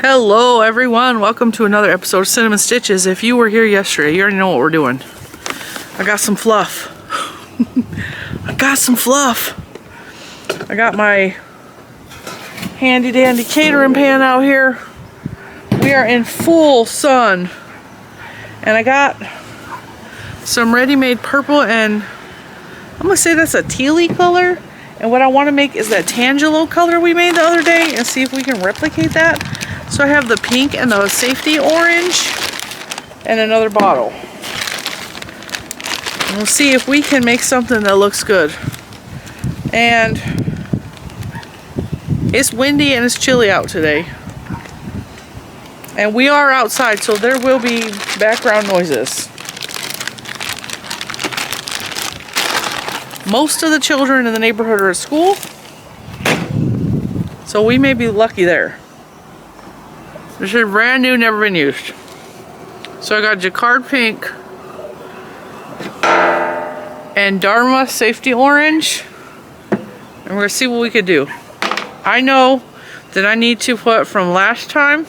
Hello everyone, welcome to another episode of Cinnamon Stitches. If you were here yesterday, you already know what we're doing. I got some fluff. I got some fluff. I got my handy dandy catering pan out here. We are in full sun. And I got some ready-made purple and I'm gonna say that's a tealy color. And what I want to make is that Tangelo color we made the other day and see if we can replicate that. So I have the pink and the safety orange and another bottle. And we'll see if we can make something that looks good. And it's windy and it's chilly out today. And we are outside, so there will be background noises. Most of the children in the neighborhood are at school, so we may be lucky there. This is brand new, never been used. So I got Jacquard pink and Dharma safety orange, and we're gonna see what we could do. I know that I need to put from last time.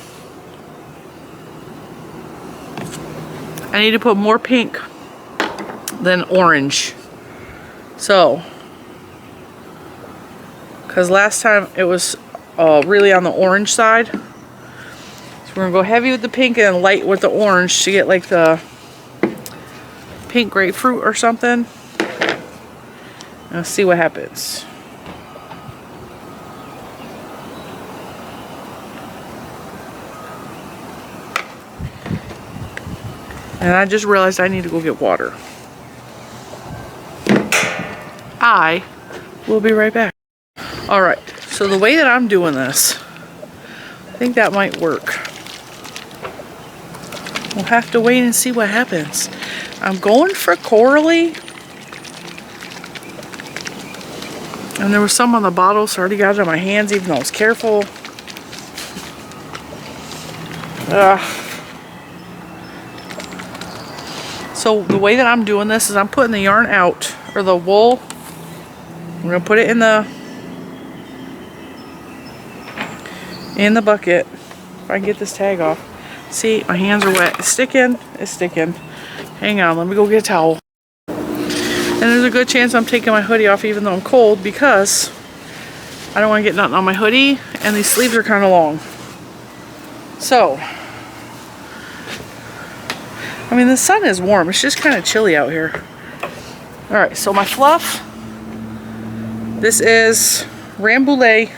I need to put more pink than orange. So, because last time it was really on the orange side. So we're going to go heavy with the pink and light with the orange to get like the pink grapefruit or something. And let's see what happens. And I just realized I need to go get water. I will be right back. Alright, so the way that I'm doing this, I think that might work. We'll have to wait and see what happens. I'm going for corally. And there was some on the bottle, so I already got it on my hands even though I was careful. So the way that I'm doing this is I'm putting the yarn out, or the wool. I'm going to put it in the bucket. If I can get this tag off. See, my hands are wet. It's sticking. It's sticking. Hang on, let me go get a towel. And there's a good chance I'm taking my hoodie off even though I'm cold because I don't want to get nothing on my hoodie and these sleeves are kind of long. So, I mean the sun is warm. It's just kind of chilly out here. Alright, so my fluff. This is Rambouillet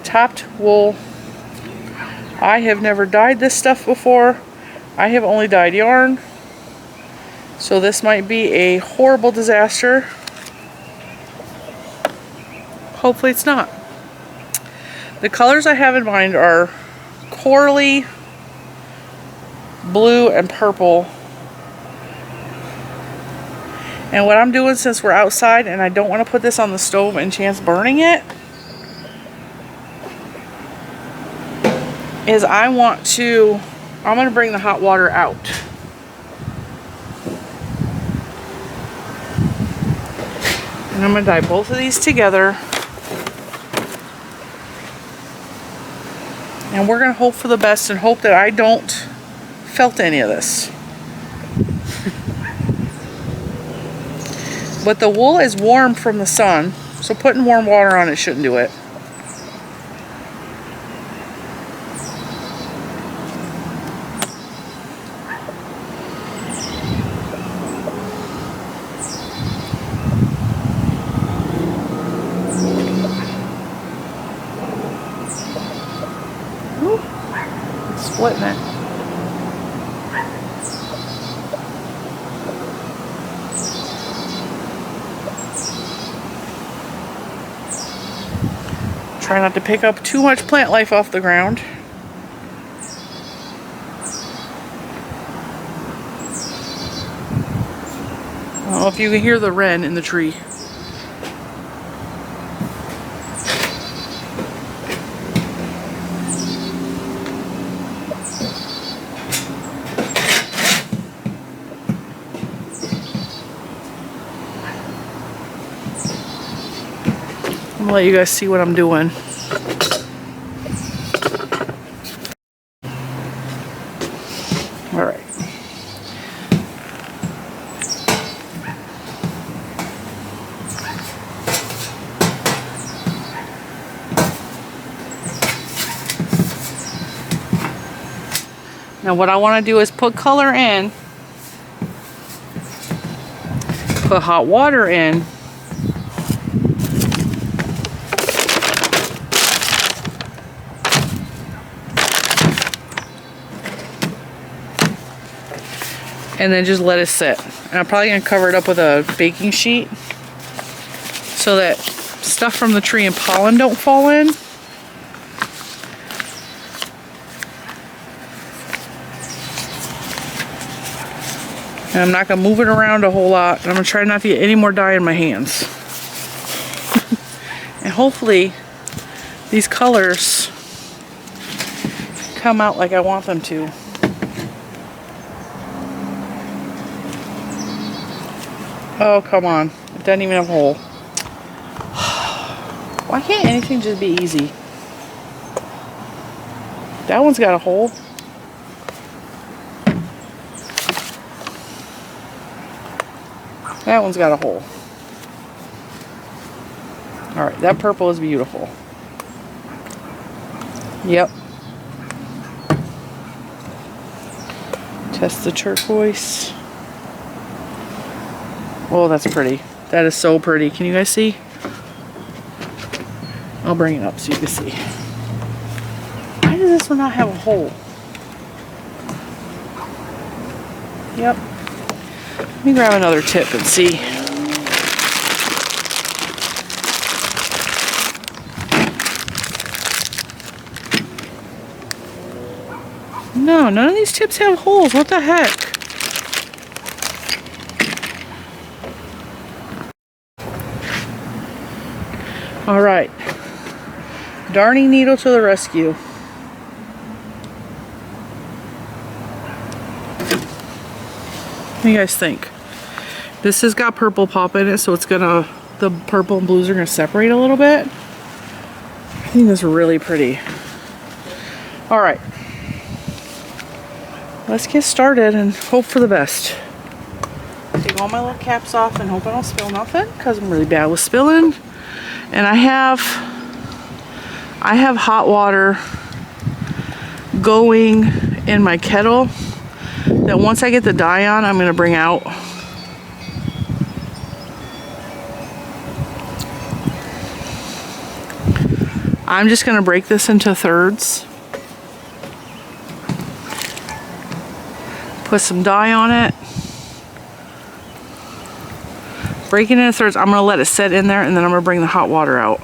topped wool. I have never dyed this stuff before. I have only dyed yarn. So this might be a horrible disaster. Hopefully it's not. The colors I have in mind are corally, blue, and purple. And what I'm doing, since we're outside and I don't want to put this on the stove and chance burning it, is I'm going to bring the hot water out. And I'm going to dye both of these together. And we're going to hope for the best and hope that I don't felt any of this. But the wool is warm from the sun, so putting warm water on it shouldn't do it. Ooh, it's splitting it. Try not to pick up too much plant life off the ground. I don't know if you can hear the wren in the tree. I'm gonna let you guys see what I'm doing. Now what I want to do is put color in, put hot water in, and then just let it sit. And I'm probably going to cover it up with a baking sheet so that stuff from the tree and pollen don't fall in. And I'm not going to move it around a whole lot. And I'm going to try not to get any more dye in my hands. And hopefully these colors come out like I want them to. Oh, come on. It doesn't even have a hole. Why can't anything just be easy? That one's got a hole. That one's got a hole. Alright, that purple is beautiful. Yep. Test the turquoise. Oh, that's pretty. That is so pretty. Can you guys see? I'll bring it up so you can see. Why does this one not have a hole? Yep. Let me grab another tip and see. No, none of these tips have holes. What the heck? All right. Darning needle to the rescue. What do you guys think? This has got purple pop in it, so it's gonna, the purple and blues are gonna separate a little bit. I think that's really pretty. All right, let's get started and hope for the best. Take all my little caps off and hope I don't spill nothing, because I'm really bad with spilling. And I have hot water going in my kettle that once I get the dye on, I'm gonna bring out. I'm just going to break this into thirds. Put some dye on it. Break it into thirds. I'm going to let it set in there and then I'm going to bring the hot water out.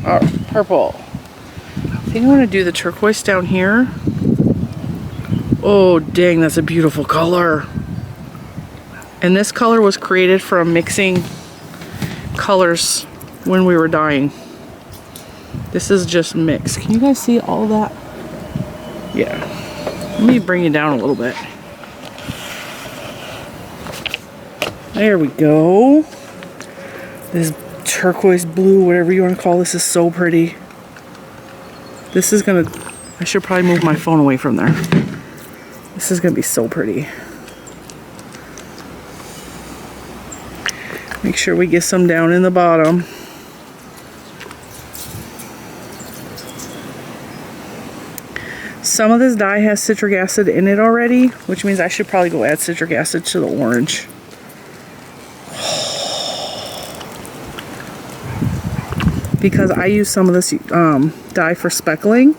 Alright, purple. I think I want to do the turquoise down here. Oh dang, that's a beautiful color. And this color was created from mixing colors when we were dyeing. This is just mixed. Can you guys see all that? Yeah. Let me bring it down a little bit. There we go. This turquoise blue, whatever you want to call this, is so pretty. This is gonna, I should probably move my phone away from there. This is gonna be so pretty. Make sure we get some down in the bottom. Some of this dye has citric acid in it already, which means I should probably go add citric acid to the orange. Because I used some of this dye for speckling,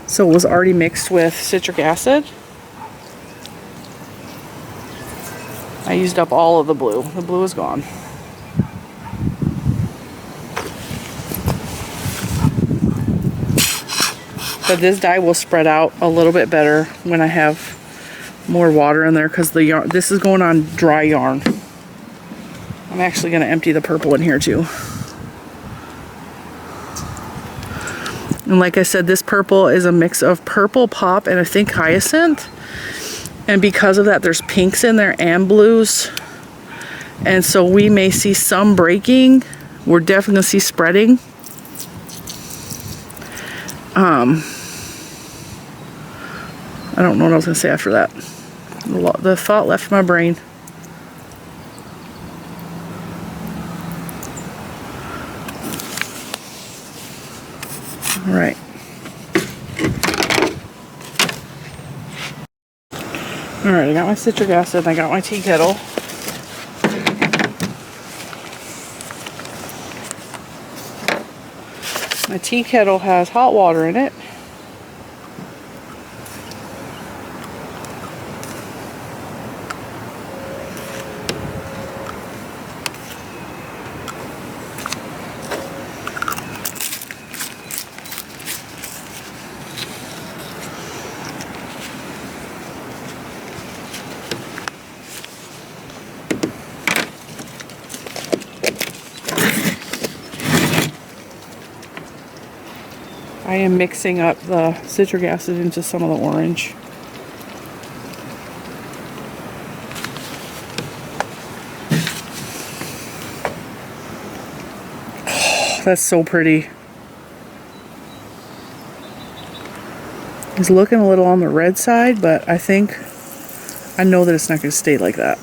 so it was already mixed with citric acid. I used up all of the blue. The blue is gone. But this dye will spread out a little bit better when I have more water in there, because the yarn, this is going on dry yarn. I'm actually going to empty the purple in here too. And like I said, this purple is a mix of purple pop and I think hyacinth. And because of that, there's pinks in there and blues. And so we may see some breaking. We're definitely gonna see spreading. I don't know what I was gonna say after that. The thought left my brain. All right. All right, I got my citric acid and I got my tea kettle. My tea kettle has hot water in it. I am mixing up the citric acid into some of the orange. Oh, that's so pretty. It's looking a little on the red side, but I know that it's not going to stay like that.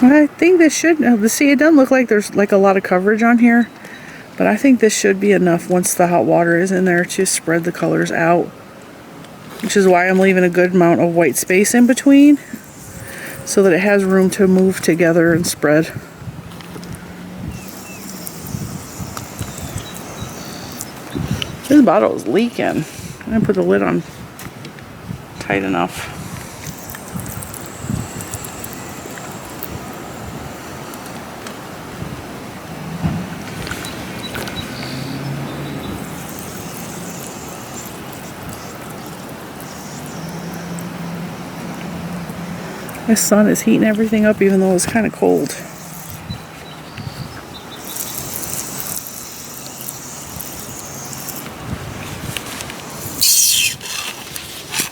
I think this should, see, it doesn't look like there's like a lot of coverage on here, but I think this should be enough once the hot water is in there to spread the colors out, which is why I'm leaving a good amount of white space in between so that it has room to move together and spread. This bottle is leaking. I didn't put the lid on tight enough. The sun is heating everything up even though it's kind of cold.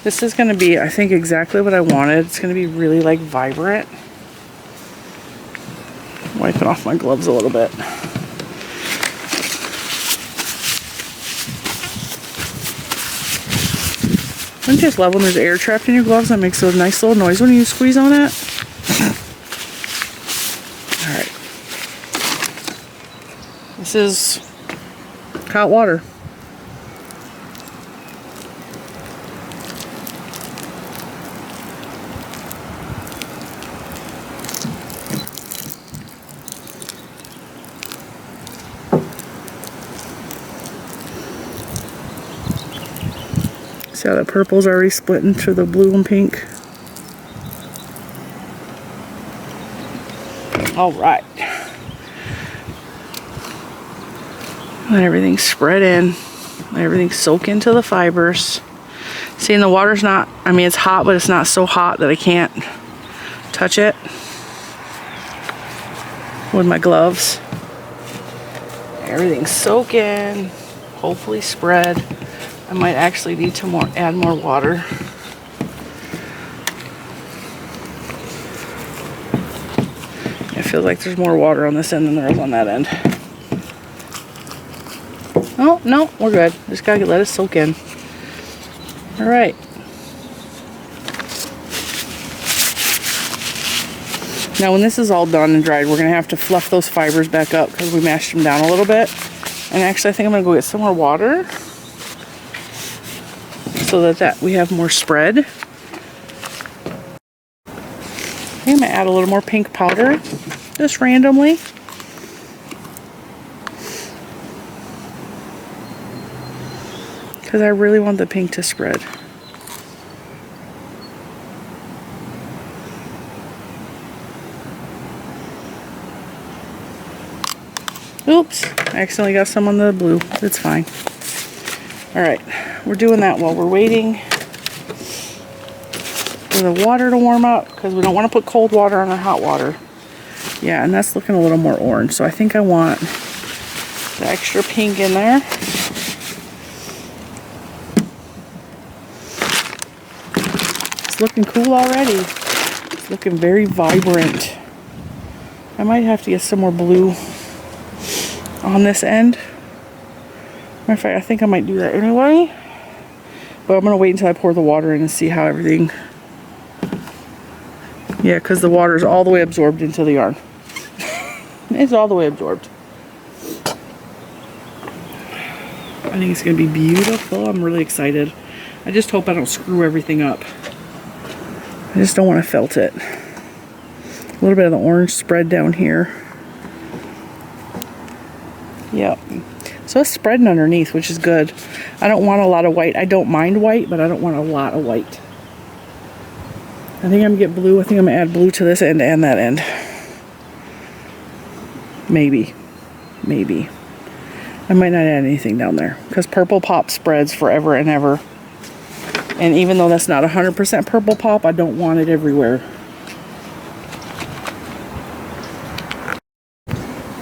This is going to be, I think, exactly what I wanted. It's going to be really like vibrant. Wiping off my gloves a little bit. I just love when there's air trapped in your gloves. That makes a nice little noise when you squeeze on it. Alright. This is hot water. See how that purple's already split into the blue and pink? Alright. Let everything spread in. Let everything soak into the fibers. See, and the water's not, I mean, it's hot, but it's not so hot that I can't touch it with my gloves. Everything's soaking. Hopefully spread. I might actually need to add more water. It feels like there's more water on this end than there is on that end. Oh, no, we're good. Just gotta let it soak in. All right. Now when this is all done and dried, we're gonna have to fluff those fibers back up because we mashed them down a little bit. And actually I think I'm gonna go get some more water so that we have more spread. I think I'm gonna add a little more pink powder, just randomly. Because I really want the pink to spread. Oops, I accidentally got some on the blue. It's fine. All right, we're doing that while we're waiting for the water to warm up because we don't want to put cold water on our hot water. Yeah, and that's looking a little more orange. So I think I want the extra pink in there. looking cool already. It's looking very vibrant. I might have to get some more blue on this end. Matter of fact, I think I might do that anyway. But I'm going to wait until I pour the water in and see how everything... Yeah, because the water is all the way absorbed into the yarn. It's all the way absorbed. I think it's going to be beautiful. I'm really excited. I just hope I don't screw everything up. I just don't want to felt it. A little bit of the orange spread down here. Yep. So it's spreading underneath, which is good. I don't want a lot of white. I don't mind white, but I don't want a lot of white. I think I'm going to get blue. I think I'm going to add blue to this end and that end. Maybe. Maybe. I might not add anything down there because purple pop spreads forever and ever. And even though that's not 100% purple pop, I don't want it everywhere.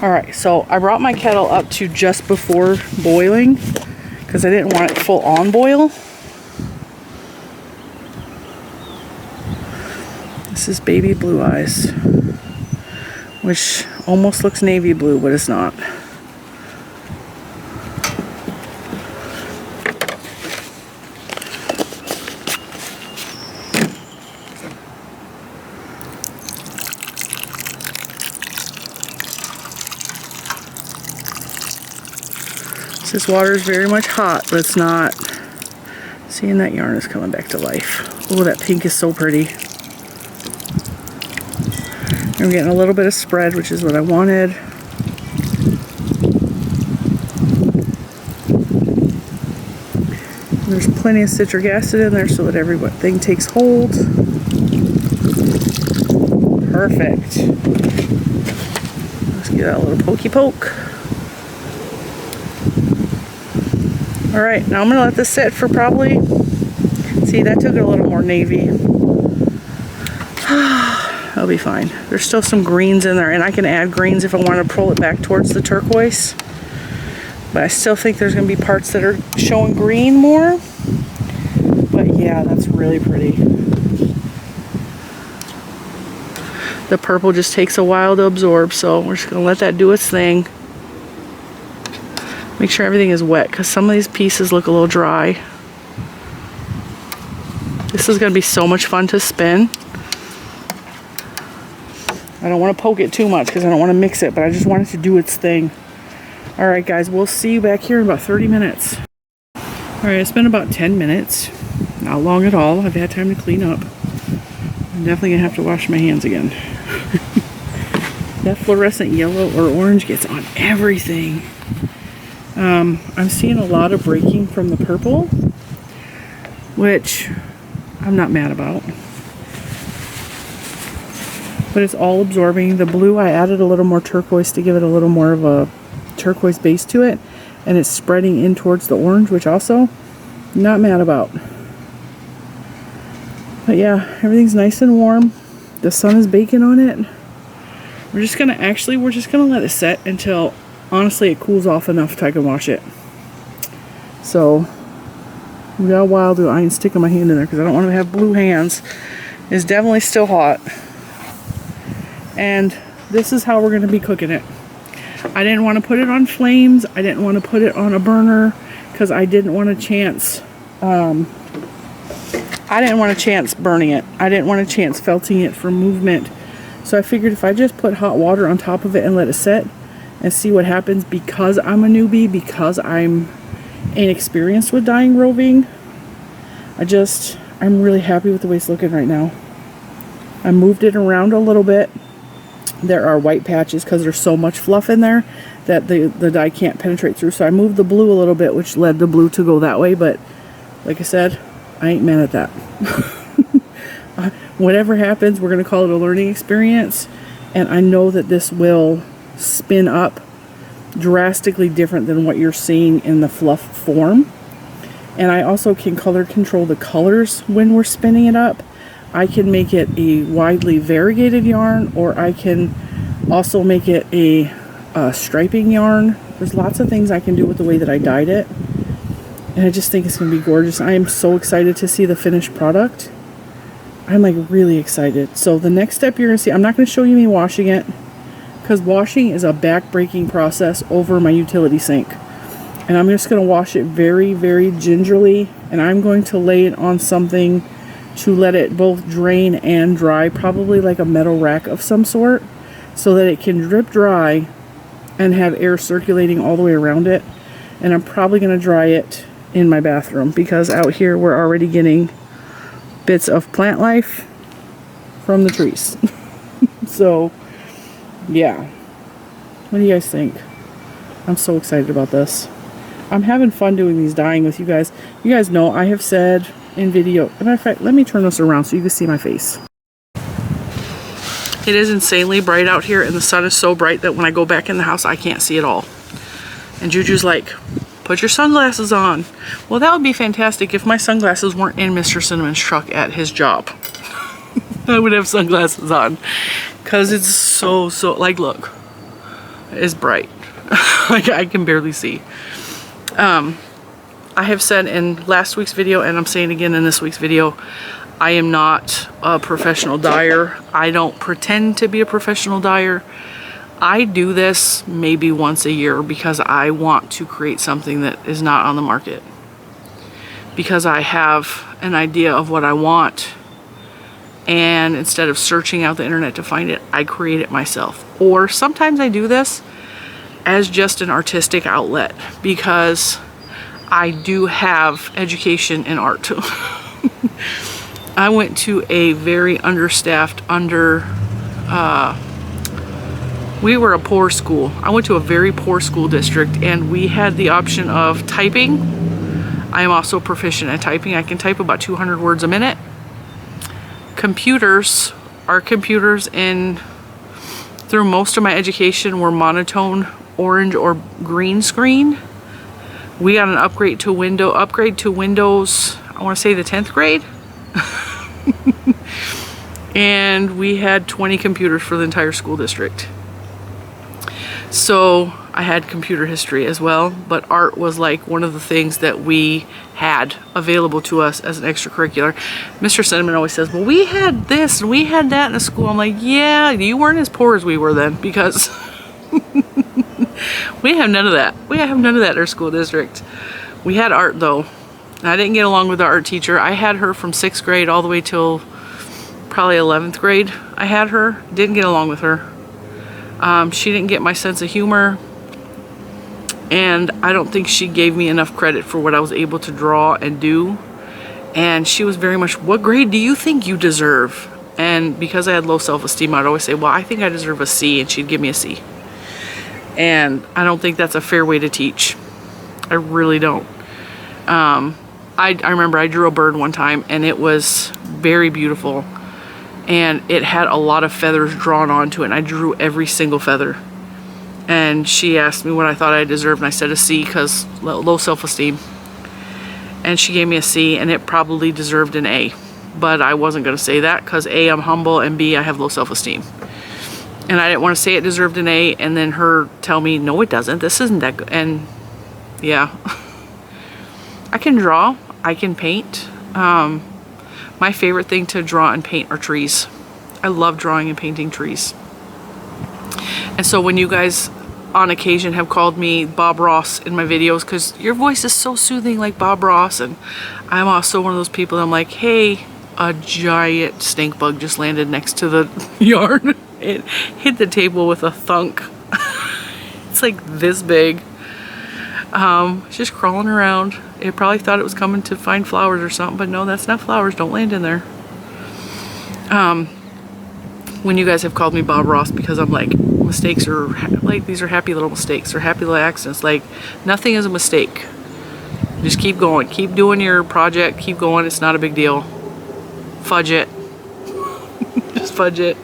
Alright, so I brought my kettle up to just before boiling because I didn't want it full on boil. This is Baby Blue Eyes, which almost looks navy blue, but it's not. This water is very much hot, but it's not. Seeing that yarn is coming back to life. Oh, that pink is so pretty. I'm getting a little bit of spread, which is what I wanted. There's plenty of citric acid in there so that everything takes hold. Perfect. Let's give that a little pokey poke. Alright, now I'm going to let this sit for probably, see, that took it a little more navy. That'll be fine. There's still some greens in there, and I can add greens if I want to pull it back towards the turquoise. But I still think there's going to be parts that are showing green more. But yeah, that's really pretty. The purple just takes a while to absorb, so we're just going to let that do its thing. Make sure everything is wet because some of these pieces look a little dry. This is going to be so much fun to spin. I don't want to poke it too much because I don't want to mix it, but I just want it to do its thing. Alright guys, we'll see you back here in about 30 minutes. Alright, it's been about 10 minutes. Not long at all. I've had time to clean up. I'm definitely going to have to wash my hands again. That fluorescent yellow or orange gets on everything. I'm seeing a lot of breaking from the purple, which I'm not mad about. But it's all absorbing. The blue, I added a little more turquoise to give it a little more of a turquoise base to it. And it's spreading in towards the orange, which also, not mad about. But yeah, everything's nice and warm. The sun is baking on it. We're just going to let it set until, honestly, it cools off enough so I can wash it. So, we got a while to, I ain't sticking my hand in there because I don't want to have blue hands. It's definitely still hot. And this is how we're going to be cooking it. I didn't want to put it on flames. I didn't want to put it on a burner because I didn't want a chance. I didn't want a chance burning it. I didn't want a chance felting it from movement. So I figured if I just put hot water on top of it and let it set and see what happens, because I'm a newbie, because I'm inexperienced with dyeing roving, I'm really happy with the way it's looking right now. I moved it around a little bit. There are white patches because there's so much fluff in there that the dye can't penetrate through. So I moved the blue a little bit, which led the blue to go that way. But like I said, I ain't mad at that. Whatever happens, we're going to call it a learning experience. And I know that this will spin up drastically different than what you're seeing in the fluff form. And I also can color control the colors when we're spinning it up. I can make it a widely variegated yarn, or I can also make it a striping yarn. There's lots of things I can do with the way that I dyed it. And I just think it's going to be gorgeous. I am so excited to see the finished product. I'm like really excited. So the next step you're gonna see, I'm not gonna show you me washing it, because washing is a back-breaking process over my utility sink. And I'm just gonna wash it very, very gingerly, and I'm going to lay it on something to let it both drain and dry, probably like a metal rack of some sort, so that it can drip dry and have air circulating all the way around it. And I'm probably gonna dry it in my bathroom, because out here we're already getting bits of plant life from the trees. So yeah, what do you guys think? I'm so excited about this. I'm having fun doing these dyeing with you guys. You guys know I have said in video, as a matter of fact, let me turn this around so you can see my face. It is insanely bright out here, and the sun is so bright that when I go back in the house I can't see it all. And Juju's like, put your sunglasses on. Well, that would be fantastic if my sunglasses weren't in Mr. Cinnamon's truck at his job. I would have sunglasses on, because it's so, like, look, it's bright. Like, I can barely see. I have said in last week's video, and I'm saying again in this week's video, I am not a professional dyer. I don't pretend to be a professional dyer. I do this maybe once a year because I want to create something that is not on the market. Because I have an idea of what I want, and instead of searching out the internet to find it, I create it myself. Or sometimes I do this as just an artistic outlet, because I do have education in art. I went to a very understaffed, we were a poor school. I went to a very poor school district, and we had the option of typing. I am also proficient at typing. I can type about 200 words a minute. Computers, our computers through most of my education were monotone orange or green screen. We got an upgrade to Windows, I want to say the 10th grade. And we had 20 computers for the entire school district. So I had computer history as well, but art was like one of the things that we had available to us as an extracurricular. Mr. Cinnamon always says, well, we had this and we had that in the school. I'm like, yeah, you weren't as poor as we were then, because we have none of that. We have none of that in our school district. We had art though. I didn't get along with the art teacher. I had her from 6th grade all the way till probably 11th grade. I had her, didn't get along with her. She didn't get my sense of humor, and I don't think she gave me enough credit for what I was able to draw and do. And she was very much, what grade do you think you deserve? And because I had low self-esteem, I'd always say, well, I think I deserve a C, and she'd give me a C. And I don't think that's a fair way to teach. I really don't. I remember I drew a bird one time, and it was very beautiful. And it had a lot of feathers drawn onto it, and I drew every single feather. And she asked me what I thought I deserved, and I said a C, because low self-esteem. And she gave me a C, and it probably deserved an A. But I wasn't going to say that, because A, I'm humble, and B, I have low self-esteem. And I didn't want to say it deserved an A, and then her tell me, no, it doesn't. This isn't that good. And yeah. I can draw. I can paint. My favorite thing to draw and paint are trees. I love drawing and painting trees. And so when you guys on occasion have called me Bob Ross in my videos, because your voice is so soothing like Bob Ross, and I'm also one of those people that I'm like, hey, a giant stink bug just landed next to the yarn. It hit the table with a thunk. It's like this big. It's just crawling around. It probably thought it was coming to find flowers or something, but no, that's not flowers. Don't land in there. When you guys have called me Bob Ross, because I'm like, mistakes are like, these are happy little mistakes or happy little accidents. Like, nothing is a mistake. Just keep going. Keep doing your project. Keep going. It's not a big deal. Fudge it. Just fudge it.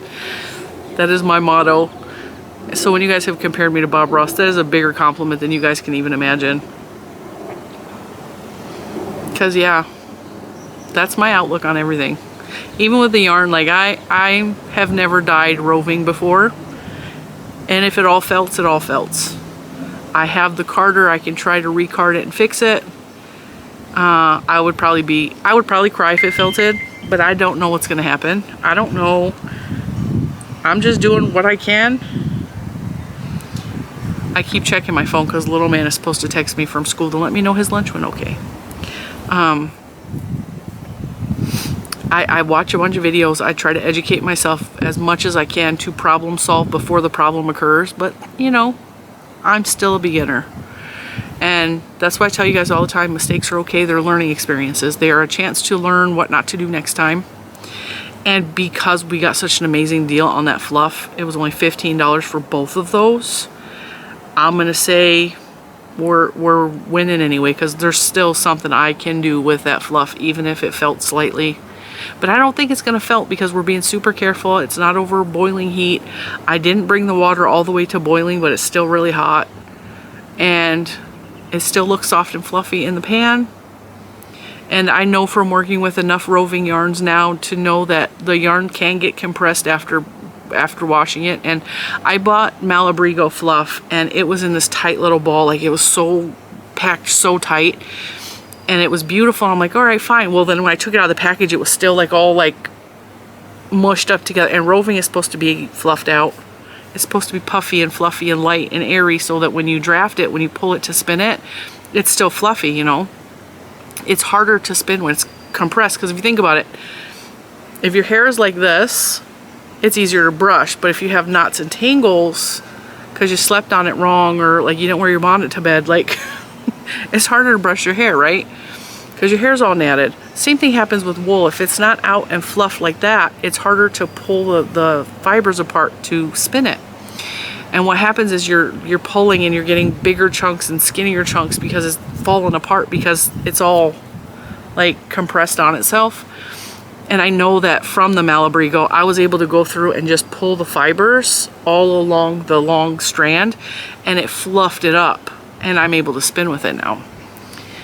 That is my motto. So when you guys have compared me to Bob Ross, that is a bigger compliment than you guys can even imagine. Because yeah, that's my outlook on everything. Even with the yarn, like I have never dyed roving before. And if it all felts, it all felts. I have the carder. I can try to recard it and fix it. I would probably cry if it felted, but I don't know what's gonna happen. I don't know. I'm just doing what I can. I keep checking my phone because little man is supposed to text me from school to let me know his lunch went okay. I watch a bunch of videos. I try to educate myself as much as I can to problem solve before the problem occurs, but you know, I'm still a beginner. And that's why I tell you guys all the time, mistakes are okay. They're learning experiences. They are a chance to learn what not to do next time. And because we got such an amazing deal on that fluff, it was only $15 for both of those. I'm gonna say we're winning anyway, because there's still something I can do with that fluff, even if it felt slightly. But I don't think it's gonna felt because we're being super careful. It's not over boiling heat. I didn't bring the water all the way to boiling, but it's still really hot. And it still looks soft and fluffy in the pan. And I know from working with enough roving yarns now to know that the yarn can get compressed after washing it. And I bought Malabrigo fluff, and it was in this tight little ball. Like, it was so packed so tight, and it was beautiful. I'm like, all right, fine. Well, then when I took it out of the package, it was still like all like mushed up together. And roving is supposed to be fluffed out. It's supposed to be puffy and fluffy and light and airy, so that when you draft it, when you pull it to spin it, it's still fluffy, you know. It's harder to spin when it's compressed, because if you think about it, if your hair is like this, it's easier to brush. But if you have knots and tangles because you slept on it wrong, or like you didn't wear your bonnet to bed, like it's harder to brush your hair, right? Because your hair's all natted. Same thing happens with wool. If it's not out and fluffed like that, it's harder to pull the fibers apart to spin it. And what happens is you're pulling and you're getting bigger chunks and skinnier chunks because it's falling apart, because it's all like compressed on itself. And I know that from the Malabrigo, I was able to go through and just pull the fibers all along the long strand, and it fluffed it up, and I'm able to spin with it now.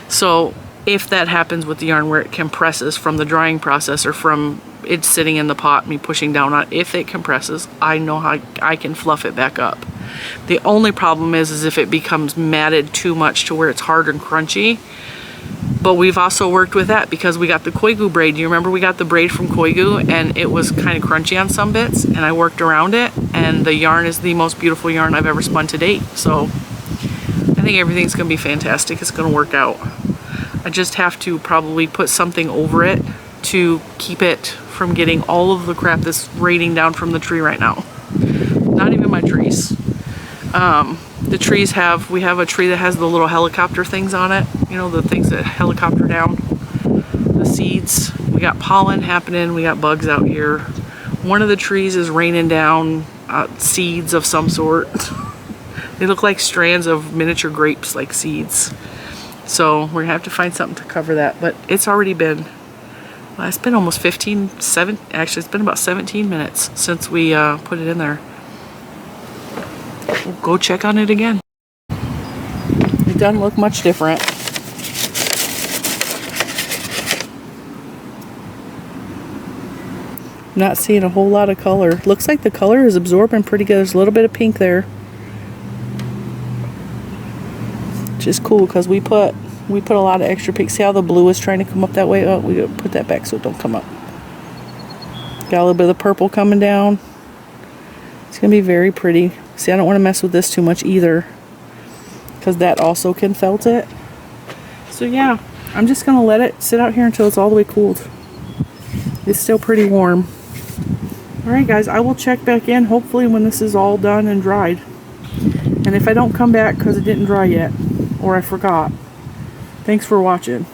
So if that happens with the yarn where it compresses from the drying process, or from it sitting in the pot, me pushing down on it, if it compresses, I know how I can fluff it back up. The only problem is if it becomes matted too much to where it's hard and crunchy. But we've also worked with that because we got the Koigu braid. Do you remember we got the braid from Koigu, and it was kind of crunchy on some bits, and I worked around it, and the yarn is the most beautiful yarn I've ever spun to date. So I think everything's gonna be fantastic. It's gonna work out. I just have to probably put something over it to keep it from getting all of the crap that's raining down from the tree right now. Not even my trees. The trees we have a tree that has the little helicopter things on it. You know, the things that helicopter down. The seeds. We got pollen happening. We got bugs out here. One of the trees is raining down seeds of some sort. They look like strands of miniature grapes, like seeds. So we're gonna have to find something to cover that. But it's already been, well, it's been almost actually it's been about 17 minutes since we put it in there. We'll go check on it again. It doesn't look much different. Not seeing a whole lot of color. Looks like the color is absorbing pretty good. There's a little bit of pink there, which is cool because we put a lot of extra pink. See how the blue is trying to come up that way? Oh, we gotta put that back so it don't come up. Got a little bit of the purple coming down. It's gonna be very pretty. See, I don't want to mess with this too much either, because that also can felt it. So yeah, I'm just gonna let it sit out here until it's all the way cooled. It's still pretty warm. Alright guys, I will check back in hopefully when this is all done and dried. And if I don't come back because it didn't dry yet, or I forgot, thanks for watching.